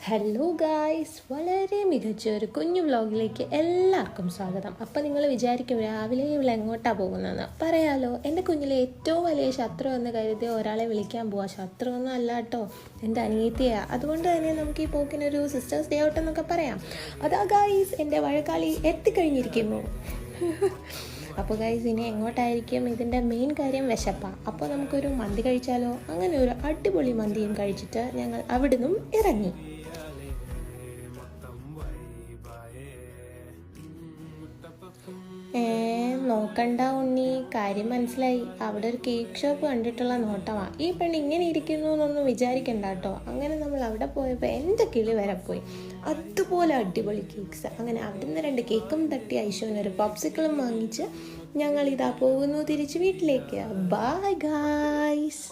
Hello guys, വളരെ മികച്ചൊരു കുഞ്ഞു വ്ലോഗിലേക്ക് എല്ലാവർക്കും സ്വാഗതം. അപ്പോൾ നിങ്ങൾ വിചാരിക്കും രാവിലെ ഇവിടെ എങ്ങോട്ടാണ് പോകുന്നതെന്ന്. പറയാലോ, എൻ്റെ കുഞ്ഞിലെ ഏറ്റവും വലിയ ശത്രു എന്ന് കരുതിയ ഒരാളെ വിളിക്കാൻ പോവാം. ശത്രു ഒന്നും അല്ല കേട്ടോ, എൻ്റെ അനിയത്തിയാണ്. അതുകൊണ്ട് തന്നെ നമുക്ക് ഈ പോക്കിനൊരു സിസ്റ്റേഴ്സ് ഡേ ഔട്ട് എന്നൊക്കെ പറയാം. അതാ ഗായ്സ്, എൻ്റെ വഴക്കാളി എത്തിക്കഴിഞ്ഞിരിക്കുന്നു. അപ്പോൾ ഗൈസ്, ഇനി എങ്ങോട്ടായിരിക്കും? ഇതിൻ്റെ മെയിൻ കാര്യം വിശപ്പാണ്. അപ്പോൾ നമുക്കൊരു മന്തി കഴിച്ചാലോ? അങ്ങനെ ഒരു അടിപൊളി മന്തിയും കഴിച്ചിട്ട് ഞങ്ങൾ അവിടെ നിന്നും ഇറങ്ങി. നോക്കണ്ട ഉണ്ണി, കാര്യം മനസ്സിലായി. അവിടെ ഒരു കേക്ക് ഷോപ്പ് കണ്ടിട്ടുള്ള നോട്ടമാണ്. ഈ പെണ്ണ് ഇങ്ങനെ ഇരിക്കുന്നു എന്നൊന്നും വിചാരിക്കണ്ട കേട്ടോ. അങ്ങനെ നമ്മൾ അവിടെ പോയപ്പോൾ എൻ്റെ കിളി വരെ പോയി. അതുപോലെ അടിപൊളി കേക്ക്സ്. അങ്ങനെ അവിടുന്ന് 2 കേക്കും തട്ടി ഐശോനൊരു പോപ്സിക്കിളും വാങ്ങിച്ച് ഞങ്ങൾ ഇതാ പോകുന്നു തിരിച്ച് വീട്ടിലേക്ക്. Bye guys.